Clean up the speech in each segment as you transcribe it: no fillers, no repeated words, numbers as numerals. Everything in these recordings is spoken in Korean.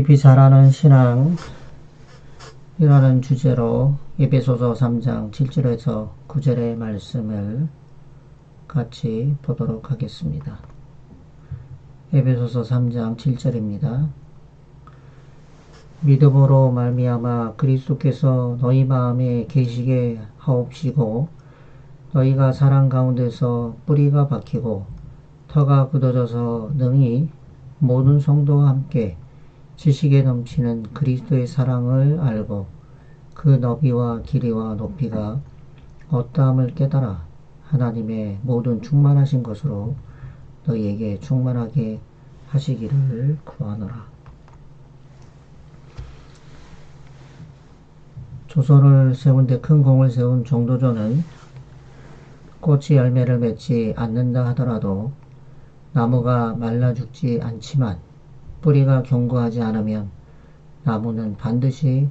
깊이 자라는 신앙이라는 주제로 에베소서 3장 7절에서 9절의 말씀을 같이 보도록 하겠습니다. 에베소서 3장 7절입니다. 믿음으로 말미암아 그리스도께서 너희 마음에 계시게 하옵시고 너희가 사랑 가운데서 뿌리가 박히고 터가 굳어져서 능히 모든 성도와 함께 지식에 넘치는 그리스도의 사랑을 알고 그 너비와 길이와 높이가 어떠함을 깨달아 하나님의 모든 충만하신 것으로 너희에게 충만하게 하시기를 구하노라. 조선을 세운 데 큰 공을 세운 정도전은 꽃이 열매를 맺지 않는다 하더라도 나무가 말라 죽지 않지만 뿌리가 견고하지 않으면 나무는 반드시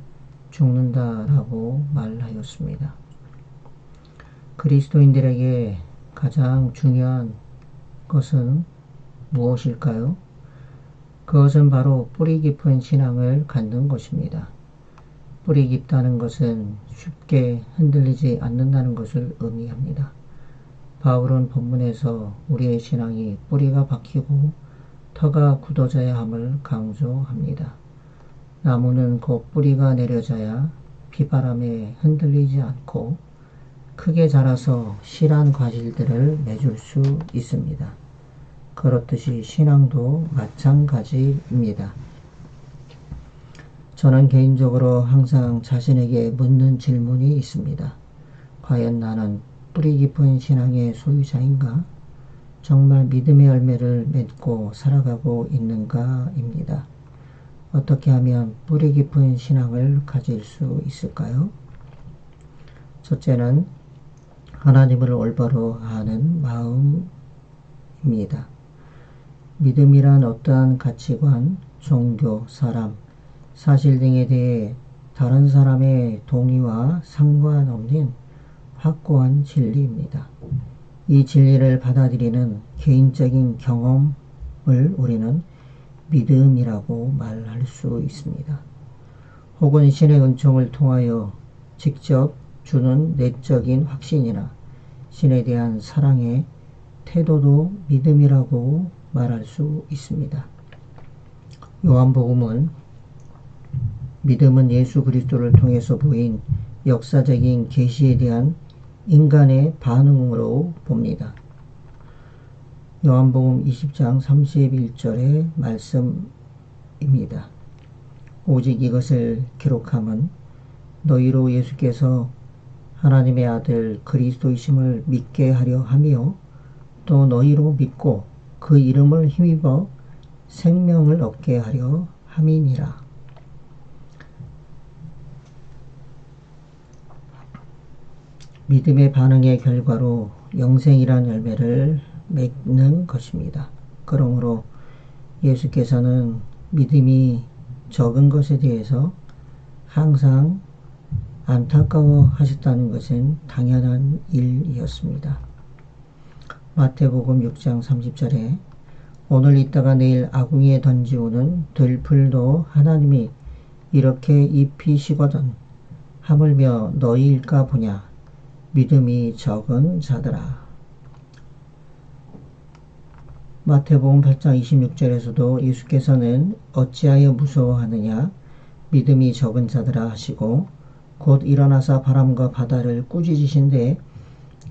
죽는다라고 말하였습니다. 그리스도인들에게 가장 중요한 것은 무엇일까요? 그것은 바로 뿌리 깊은 신앙을 갖는 것입니다. 뿌리 깊다는 것은 쉽게 흔들리지 않는다는 것을 의미합니다. 바울은 본문에서 우리의 신앙이 뿌리가 박히고 터가 굳어져야 함을 강조합니다. 나무는 곧 뿌리가 내려져야 비바람에 흔들리지 않고 크게 자라서 실한 과실들을 맺을 수 있습니다. 그렇듯이 신앙도 마찬가지입니다. 저는 개인적으로 항상 자신에게 묻는 질문이 있습니다. 과연 나는 뿌리 깊은 신앙의 소유자인가? 정말 믿음의 열매를 맺고 살아가고 있는가입니다. 어떻게 하면 뿌리 깊은 신앙을 가질 수 있을까요? 첫째는 하나님을 올바로 아는 마음입니다. 믿음이란 어떠한 가치관, 종교, 사람, 사실 등에 대해 다른 사람의 동의와 상관없는 확고한 진리입니다. 이 진리를 받아들이는 개인적인 경험을 우리는 믿음이라고 말할 수 있습니다. 혹은 신의 은총을 통하여 직접 주는 내적인 확신이나 신에 대한 사랑의 태도도 믿음이라고 말할 수 있습니다. 요한복음은 믿음은 예수 그리스도를 통해서 보인 역사적인 계시에 대한 인간의 반응으로 봅니다. 요한복음 20장 31절의 말씀입니다. 오직 이것을 기록함은 너희로 예수께서 하나님의 아들 그리스도이심을 믿게 하려 하며 또 너희로 믿고 그 이름을 힘입어 생명을 얻게 하려 함이니라. 믿음의 반응의 결과로 영생이란 열매를 맺는 것입니다. 그러므로 예수께서는 믿음이 적은 것에 대해서 항상 안타까워 하셨다는 것은 당연한 일이었습니다. 마태복음 6장 30절에 오늘 있다가 내일 아궁이에 던지우는 들풀도 하나님이 이렇게 입히시거든 하물며 너희일까 보냐 믿음이 적은 자들아. 마태복음 8장 26절에서도 예수께서는 어찌하여 무서워하느냐 믿음이 적은 자들아 하시고 곧 일어나사 바람과 바다를 꾸짖으신데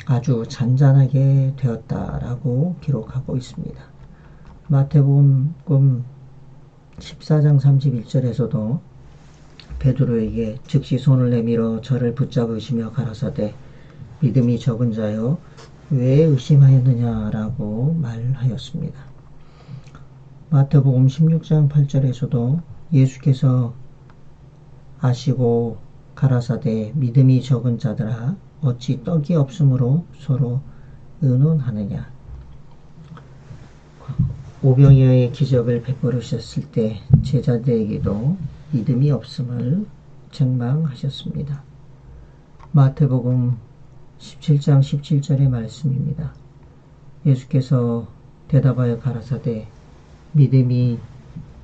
아주 잔잔하게 되었다라고 기록하고 있습니다. 마태복음 14장 31절에서도 베드로에게 즉시 손을 내밀어 저를 붙잡으시며 가라사대 믿음이 적은 자여 왜 의심하였느냐라고 말하였습니다. 마태복음 16장 8절에서도 예수께서 아시고 가라사대 믿음이 적은 자들아 어찌 떡이 없으므로 서로 의논하느냐. 오병이어의 기적을 베풀으셨을 때 제자들에게도 믿음이 없음을 책망하셨습니다. 마태복음 17장 17절의 말씀입니다. 예수께서 대답하여 가라사대 믿음이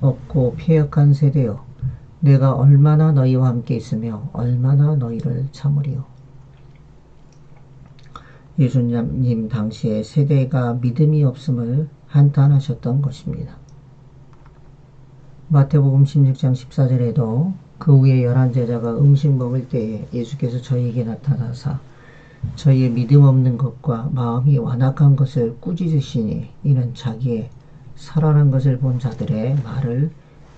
없고 패역한 세대여, 내가 얼마나 너희와 함께 있으며 얼마나 너희를 참으리요. 예수님 당시에 세대가 믿음이 없음을 한탄하셨던 것입니다. 마태복음 16장 14절에도 그 후에 11제자가 음식 먹을 때에 예수께서 저희에게 나타나사 저희의 믿음 없는 것과 마음이 완악한 것을 꾸짖으시니 이는 자기의 살아난 것을 본 자들의 말을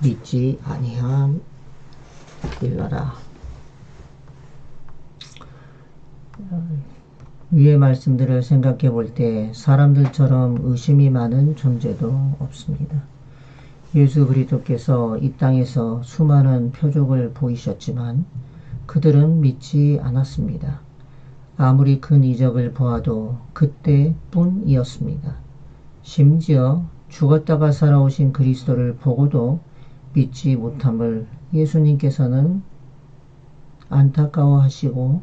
믿지 아니함일러라. 위의 말씀들을 생각해 볼 때 사람들처럼 의심이 많은 존재도 없습니다. 예수 그리스도께서 이 땅에서 수많은 표적을 보이셨지만 그들은 믿지 않았습니다. 아무리 큰 이적을 보아도 그때뿐이었습니다. 심지어 죽었다가 살아오신 그리스도를 보고도 믿지 못함을 예수님께서는 안타까워하시고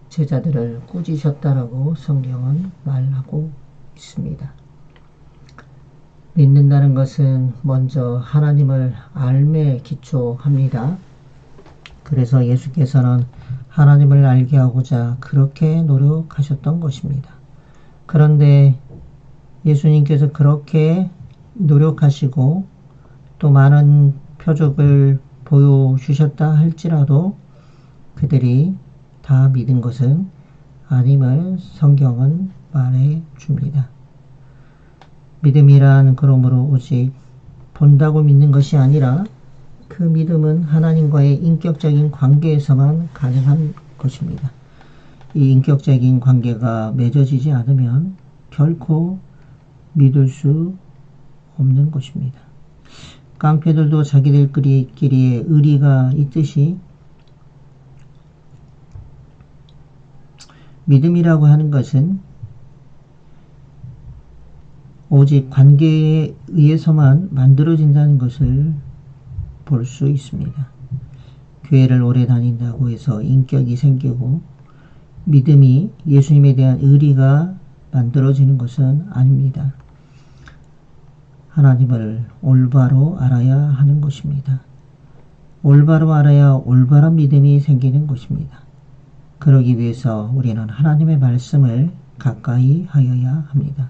제자들을 꾸짖으셨다라고 성경은 말하고 있습니다. 믿는다는 것은 먼저 하나님을 알매 기초합니다. 그래서 예수께서는 하나님을 알게 하고자 그렇게 노력하셨던 것입니다. 그런데 예수님께서 그렇게 노력하시고 또 많은 표적을 보여주셨다 할지라도 그들이 다 믿은 것은 아님을 성경은 말해 줍니다. 믿음이란 그러므로 오직 본다고 믿는 것이 아니라 그 믿음은 하나님과의 인격적인 관계에서만 가능한 것입니다. 이 인격적인 관계가 맺어지지 않으면 결코 믿을 수 없는 것입니다. 깡패들도 자기들끼리의 의리가 있듯이 믿음이라고 하는 것은 오직 관계에 의해서만 만들어진다는 것을 볼 수 있습니다. 교회를 오래 다닌다고 해서 인격이 생기고 믿음이 예수님에 대한 의리가 만들어지는 것은 아닙니다. 하나님을 올바로 알아야 하는 것입니다. 올바로 알아야 올바른 믿음이 생기는 것입니다. 그러기 위해서 우리는 하나님의 말씀을 가까이 하여야 합니다.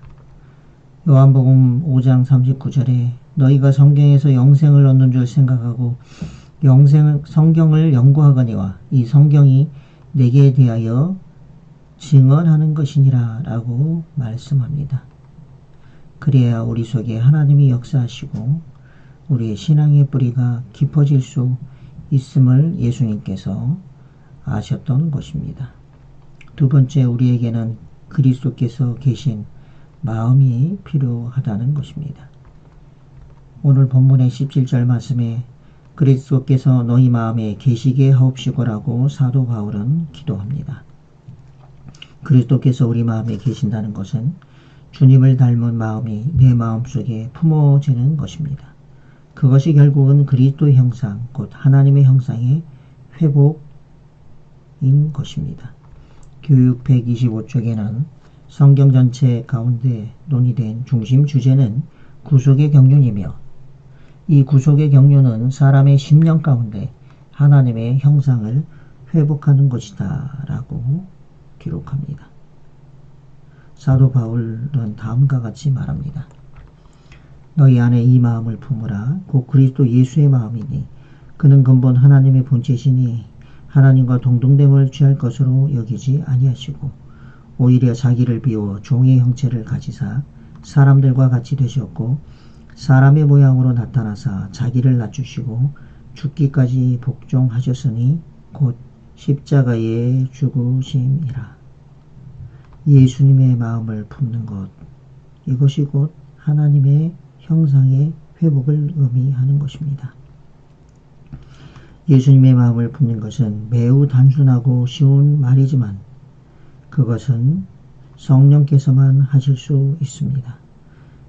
요한복음 5장 39절에 너희가 성경에서 영생을 얻는 줄 생각하고 성경을 연구하거니와 이 성경이 내게 대하여 증언하는 것이니라 라고 말씀합니다. 그래야 우리 속에 하나님이 역사하시고 우리의 신앙의 뿌리가 깊어질 수 있음을 예수님께서 아셨던 것입니다. 두 번째, 우리에게는 그리스도께서 계신 마음이 필요하다는 것입니다. 오늘 본문의 17절 말씀에 그리스도께서 너희 마음에 계시게 하옵시고라고 사도 바울은 기도합니다. 그리스도께서 우리 마음에 계신다는 것은 주님을 닮은 마음이 내 마음속에 품어지는 것입니다. 그것이 결국은 그리스도의 형상, 곧 하나님의 형상의 회복인 것입니다. 교육 125쪽에는 성경 전체 가운데 논의된 중심 주제는 구속의 경륜이며 이 구속의 경륜은 사람의 심령 가운데 하나님의 형상을 회복하는 것이다 라고 기록합니다. 사도 바울은 다음과 같이 말합니다. 너희 안에 이 마음을 품으라. 곧 그리스도 예수의 마음이니 그는 근본 하나님의 본체시니 하나님과 동등됨을 취할 것으로 여기지 아니하시고 오히려 자기를 비워 종의 형체를 가지사 사람들과 같이 되셨고 사람의 모양으로 나타나사 자기를 낮추시고 죽기까지 복종하셨으니 곧 십자가에 죽으심이라. 예수님의 마음을 품는 것, 이것이 곧 하나님의 형상의 회복을 의미하는 것입니다. 예수님의 마음을 품는 것은 매우 단순하고 쉬운 말이지만 그것은 성령께서만 하실 수 있습니다.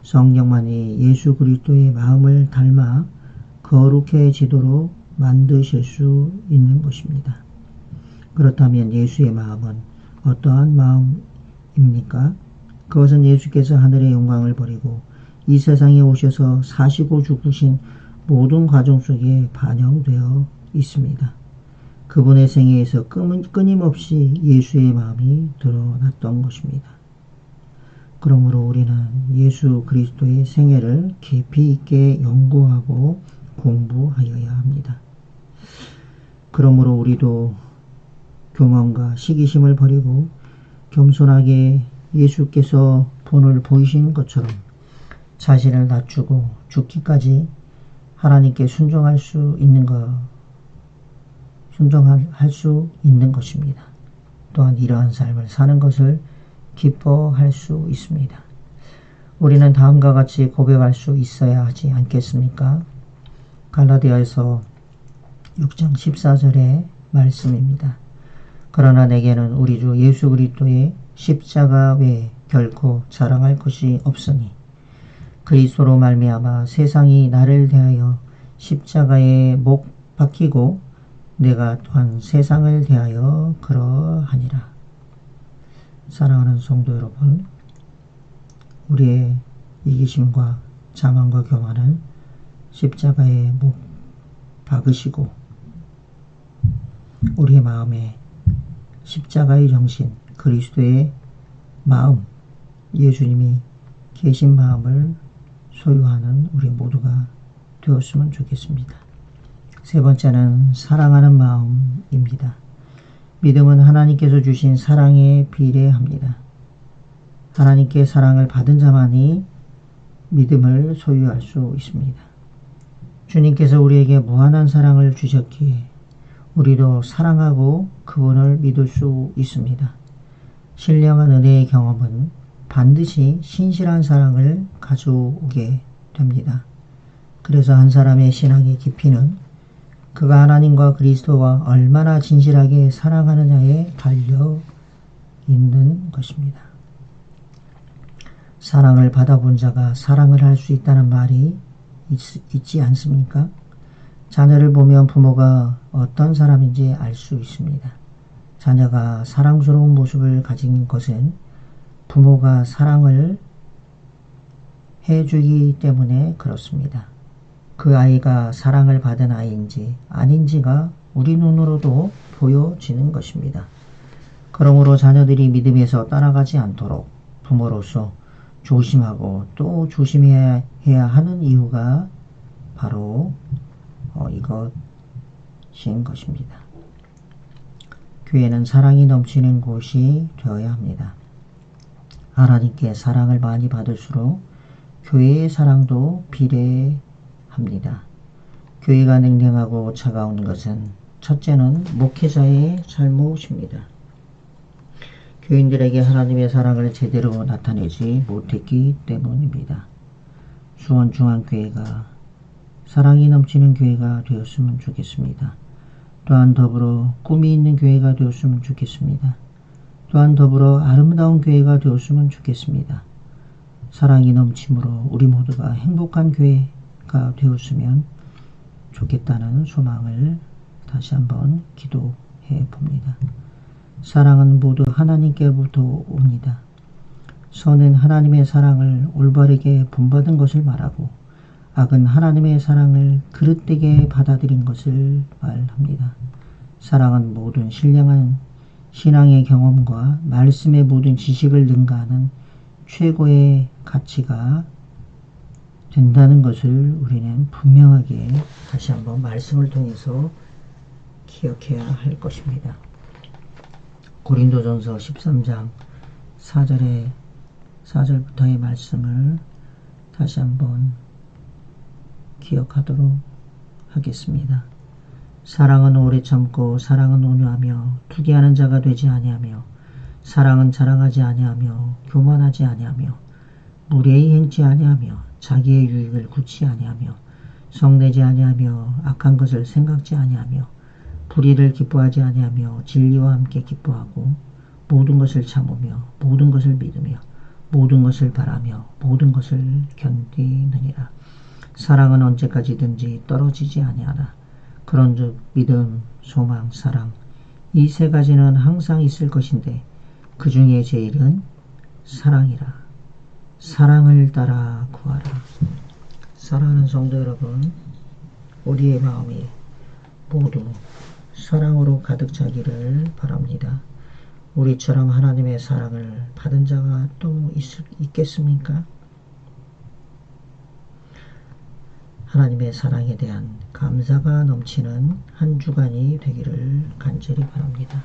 성령만이 예수 그리스도의 마음을 닮아 거룩해지도록 만드실 수 있는 것입니다. 그렇다면 예수의 마음은 어떠한 마음입니까? 그것은 예수께서 하늘의 영광을 버리고 이 세상에 오셔서 사시고 죽으신 모든 과정 속에 반영되어 있습니다. 그분의 생애에서 끊임없이 예수의 마음이 드러났던 것입니다. 그러므로 우리는 예수 그리스도의 생애를 깊이 있게 연구하고 공부하여야 합니다. 그러므로 우리도 교만과 시기심을 버리고 겸손하게 예수께서 본을 보이신 것처럼 자신을 낮추고 죽기까지 하나님께 순종할 수 있는 것입니다. 또한 이러한 삶을 사는 것을 기뻐할 수 있습니다. 우리는 다음과 같이 고백할 수 있어야 하지 않겠습니까? 갈라디아에서 6장 14절의 말씀입니다. 그러나 내게는 우리 주 예수 그리스도의 십자가 외에 결코 자랑할 것이 없으니 그리스도로 말미암아 세상이 나를 대하여 십자가에 못 박히고 내가 또한 세상을 대하여 그러하니라. 사랑하는 성도 여러분, 우리의 이기심과 자만과 교만을 십자가에 못 박으시고 우리의 마음에 십자가의 정신, 그리스도의 마음, 예수님이 계신 마음을 소유하는 우리 모두가 되었으면 좋겠습니다. 세 번째는 사랑하는 마음입니다. 믿음은 하나님께서 주신 사랑에 비례합니다. 하나님께 사랑을 받은 자만이 믿음을 소유할 수 있습니다. 주님께서 우리에게 무한한 사랑을 주셨기에 우리도 사랑하고 그분을 믿을 수 있습니다. 신령한 은혜의 경험은 반드시 신실한 사랑을 가져오게 됩니다. 그래서 한 사람의 신앙의 깊이는 그가 하나님과 그리스도와 얼마나 진실하게 사랑하느냐에 달려 있는 것입니다. 사랑을 받아본 자가 사랑을 할 수 있다는 말이 있지 않습니까? 자녀를 보면 부모가 어떤 사람인지 알 수 있습니다. 자녀가 사랑스러운 모습을 가진 것은 부모가 사랑을 해주기 때문에 그렇습니다. 그 아이가 사랑을 받은 아이인지 아닌지가 우리 눈으로도 보여지는 것입니다. 그러므로 자녀들이 믿음에서 떠나가지 않도록 부모로서 조심하고 또 조심해야 하는 이유가 바로 이것인 것입니다. 교회는 사랑이 넘치는 곳이 되어야 합니다. 하나님께 사랑을 많이 받을수록 교회의 사랑도 비례합니다. 교회가 냉랭하고 차가운 것은 첫째는 목회자의 잘못입니다. 교인들에게 하나님의 사랑을 제대로 나타내지 못했기 때문입니다. 수원중앙교회가 사랑이 넘치는 교회가 되었으면 좋겠습니다. 또한 더불어 꿈이 있는 교회가 되었으면 좋겠습니다. 또한 더불어 아름다운 교회가 되었으면 좋겠습니다. 사랑이 넘침으로 우리 모두가 행복한 교회가 되었으면 좋겠다는 소망을 다시 한번 기도해 봅니다. 사랑은 모두 하나님께로부터 옵니다. 선은 하나님의 사랑을 올바르게 본받은 것을 말하고 악은 하나님의 사랑을 그릇되게 받아들인 것을 말합니다. 사랑은 모든 신령한 신앙의 경험과 말씀의 모든 지식을 능가하는 최고의 가치가 된다는 것을 우리는 분명하게 다시 한번 말씀을 통해서 기억해야 할 것입니다. 고린도전서 13장 4절부터의 말씀을 다시 한번 기억하도록 하겠습니다. 사랑은 오래 참고 사랑은 온유하며 투기하는 자가 되지 아니하며 사랑은 자랑하지 아니하며 교만하지 아니하며 무례히 행치 아니하며 자기의 유익을 굳이 아니하며 성내지 아니하며 악한 것을 생각지 아니하며 불의를 기뻐하지 아니하며 진리와 함께 기뻐하고 모든 것을 참으며 모든 것을 믿으며 모든 것을 바라며 모든 것을 견디느니라. 사랑은 언제까지든지 떨어지지 아니하나 그런즉 믿음, 소망, 사랑 이 세 가지는 항상 있을 것인데 그 중에 제일은 사랑이라. 사랑을 따라 구하라. 사랑하는 성도 여러분, 우리의 마음이 모두 사랑으로 가득 차기를 바랍니다. 우리처럼 하나님의 사랑을 받은 자가 또 있겠습니까? 하나님의 사랑에 대한 감사가 넘치는 한 주간이 되기를 간절히 바랍니다.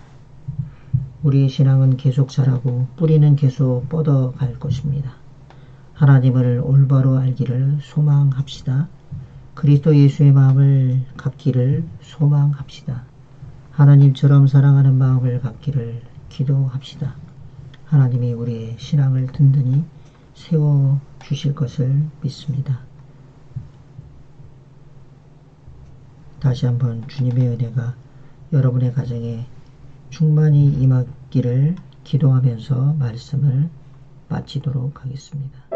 우리의 신앙은 계속 자라고 뿌리는 계속 뻗어갈 것입니다. 하나님을 올바로 알기를 소망합시다. 그리스도 예수의 마음을 갖기를 소망합시다. 하나님처럼 사랑하는 마음을 갖기를 기도합시다. 하나님이 우리의 신앙을 든든히 세워주실 것을 믿습니다. 다시 한번 주님의 은혜가 여러분의 가정에 충만히 임하기를 기도하면서 말씀을 마치도록 하겠습니다.